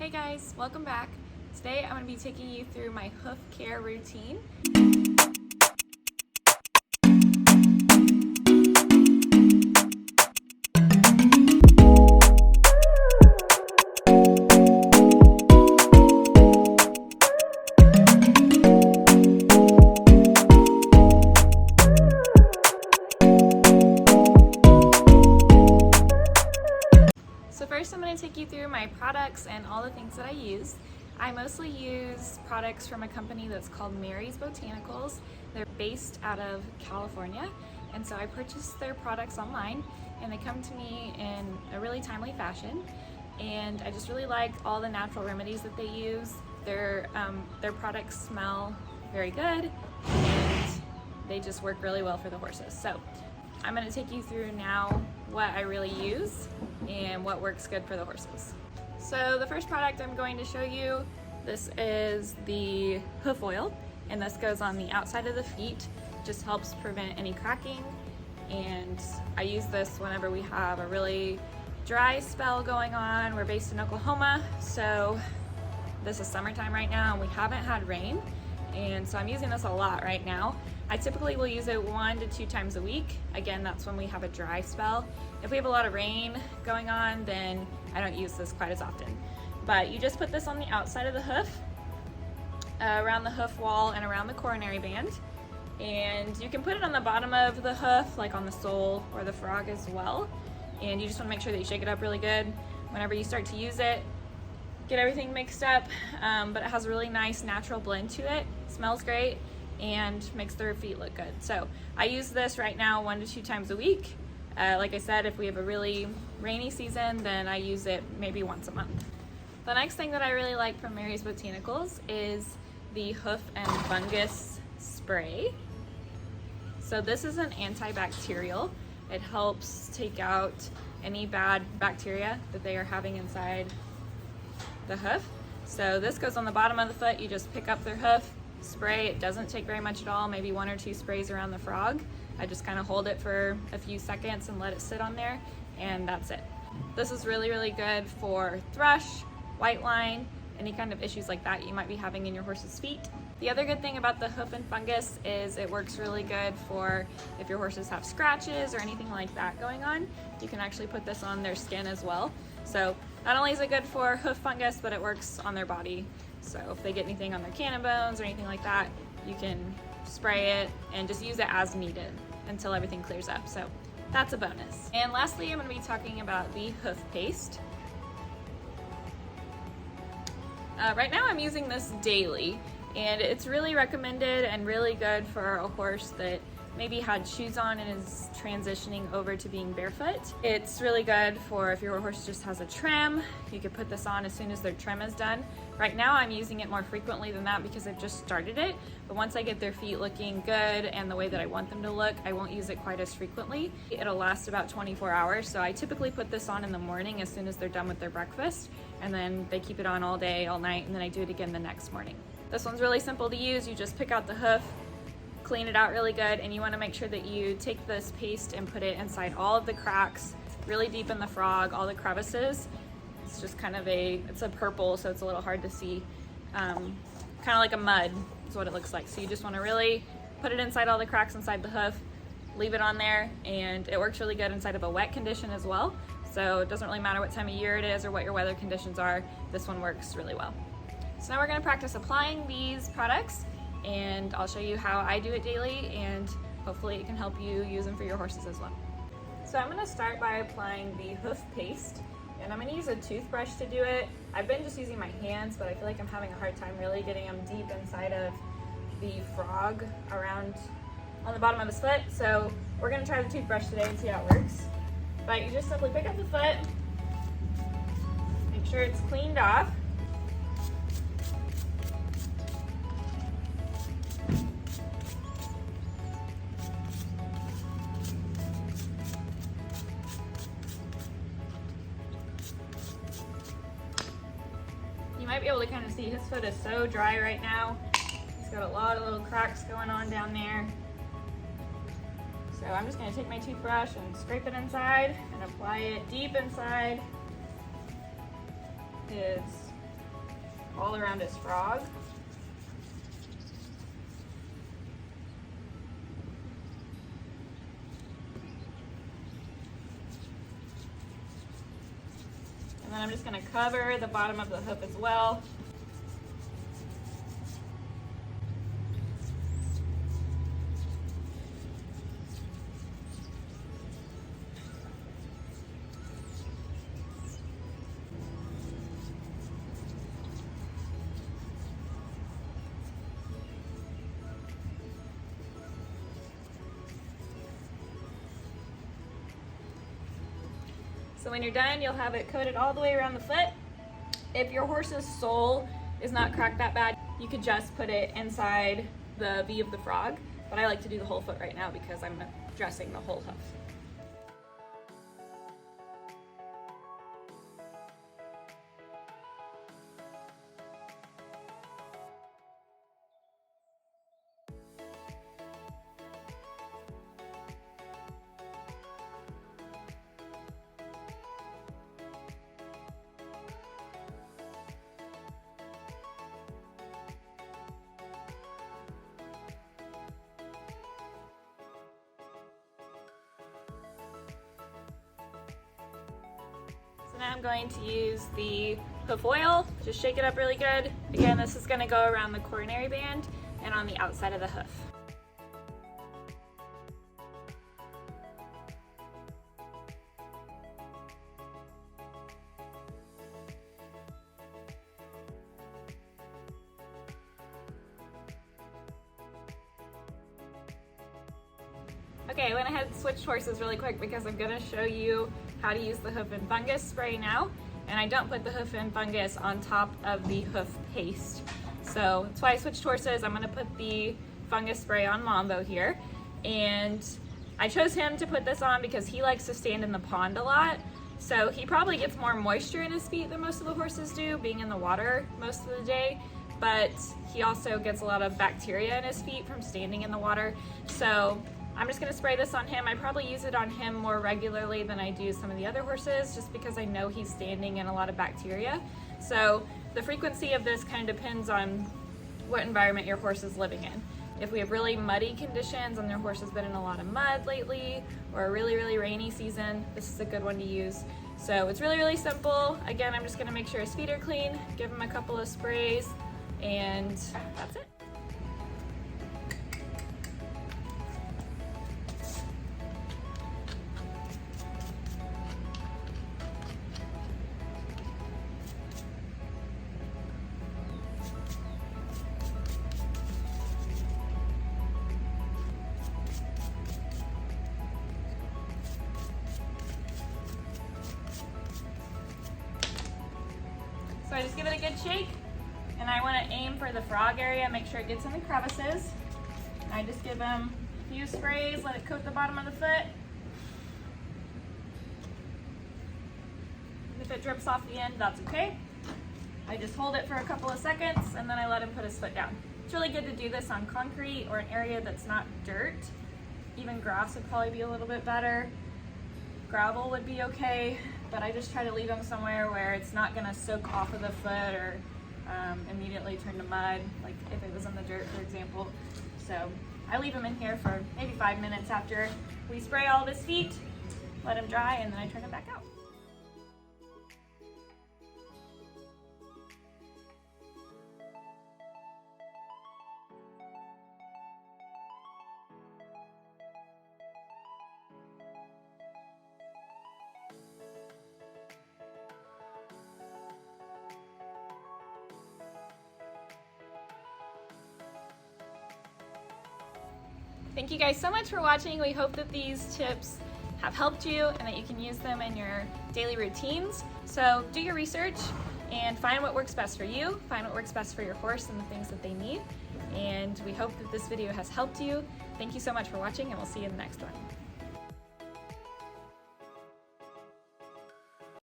Hey guys, welcome back. Today I'm going to be taking you through my hoof care routine. So first I'm going to take you through my products and all the things that I use. I mostly use products from a company that's called Mary's Botanicals. They're based out of California, and so I purchased their products online and they come to me in a really timely fashion, and I just really like all the natural remedies that they use. Their products smell very good and they just work really well for the horses. So I'm going to take you through now what I really use and what works good for the horses. So the first product I'm going to show you, this is the hoof oil, and this goes on the outside of the feet. Just helps prevent any cracking, and I use this whenever we have a really dry spell going on. We're based in Oklahoma, so this is summertime right now and we haven't had rain, and so I'm using this a lot right now. I typically will use it 1 to 2 times a week. Again, that's when we have a dry spell. If we have a lot of rain going on, then I don't use this quite as often. But you just put this on the outside of the hoof, around the hoof wall and around the coronary band. And you can put it on the bottom of the hoof, like on the sole or the frog as well. And you just want to make sure that you shake it up really good whenever you start to use it. Get everything mixed up, but it has a really nice natural blend to it. Smells great and makes their feet look good. So I use this right now 1 to 2 times a week. Like I said, if we have a really rainy season, then I use it maybe once a month. The next thing that I really like from Mary's Botanicals is the hoof and fungus spray. So this is an antibacterial. It helps take out any bad bacteria that they are having inside the hoof. So this goes on the bottom of the foot. You just pick up their hoof, spray. It doesn't take very much at all, maybe 1 or 2 sprays around the frog. I just kind of hold it for a few seconds and let it sit on there, and that's it. This is really, really good for thrush, white line, any kind of issues like that you might be having in your horse's feet. The other good thing about the hoof and fungus is it works really good for if your horses have scratches or anything like that going on. You can actually put this on their skin as well. So not only is it good for hoof fungus, but it works on their body. So if they get anything on their cannon bones or anything like that, you can spray it and just use it as needed until everything clears up. So that's a bonus. And lastly, I'm going to be talking about the hoof paste. Right now I'm using this daily, and it's really recommended and really good for a horse that maybe had shoes on and is transitioning over to being barefoot. It's really good for if your horse just has a trim. You could put this on as soon as their trim is done. Right now I'm using it more frequently than that because I've just started it, but once I get their feet looking good and the way that I want them to look, I won't use it quite as frequently. It'll last about 24 hours, so I typically put this on in the morning as soon as they're done with their breakfast, and then they keep it on all day, all night, and then I do it again the next morning. This one's really simple to use. You just pick out the hoof, clean it out really good, and you want to make sure that you take this paste and put it inside all of the cracks, really deep in the frog, all the crevices. It's just kind of it's a purple, so it's a little hard to see. Kind of like a mud is what it looks like. So you just want to really put it inside all the cracks inside the hoof, leave it on there, and it works really good inside of a wet condition as well. So it doesn't really matter what time of year it is or what your weather conditions are, this one works really well. So now we're going to practice applying these products, and I'll show you how I do it daily, and hopefully it can help you use them for your horses as well. So I'm going to start by applying the hoof paste, and I'm going to use a toothbrush to do it. I've been just using my hands, but I feel like I'm having a hard time really getting them deep inside of the frog around on the bottom of his foot. So we're going to try the toothbrush today and see how it works. But you just simply pick up the foot, make sure it's cleaned off. You might be able to kind of see his foot is so dry right now. He's got a lot of little cracks going on down there. So I'm just going to take my toothbrush and scrape it inside and apply it deep inside his all around his frog. And then I'm just going to cover the bottom of the hoof as well. So when you're done, you'll have it coated all the way around the foot. If your horse's sole is not cracked that bad, you could just put it inside the V of the frog. But I like to do the whole foot right now because I'm dressing the whole hoof. So now I'm going to use the hoof oil, just shake it up really good. Again, this is going to go around the coronary band and on the outside of the hoof. Okay, I went ahead and switched horses really quick because I'm going to show you how to use the hoof and fungus spray now. And I don't put the hoof and fungus on top of the hoof paste. So that's why I switched horses. I'm going to put the fungus spray on Mambo here. And I chose him to put this on because he likes to stand in the pond a lot. So he probably gets more moisture in his feet than most of the horses do, being in the water most of the day. But he also gets a lot of bacteria in his feet from standing in the water. So I'm just going to spray this on him. I probably use it on him more regularly than I do some of the other horses just because I know he's standing in a lot of bacteria. So the frequency of this kind of depends on what environment your horse is living in. If we have really muddy conditions and their horse has been in a lot of mud lately or a really, really rainy season, this is a good one to use. So it's really, really simple. Again, I'm just going to make sure his feet are clean, give him a couple of sprays, and that's it. So I just give it a good shake, and I want to aim for the frog area, make sure it gets in the crevices. I just give him a few sprays, let it coat the bottom of the foot. And if it drips off the end, that's okay. I just hold it for a couple of seconds, and then I let him put his foot down. It's really good to do this on concrete or an area that's not dirt. Even grass would probably be a little bit better. Gravel would be okay, but I just try to leave them somewhere where it's not going to soak off of the foot or immediately turn to mud, like if it was in the dirt, for example. So I leave him in here for maybe 5 minutes after we spray all of his feet, let him dry, and then I turn him back out. Thank you guys so much for watching. We hope that these tips have helped you and that you can use them in your daily routines. So do your research and find what works best for you, find what works best for your horse and the things that they need. And we hope that this video has helped you. Thank you so much for watching, and we'll see you in the next one.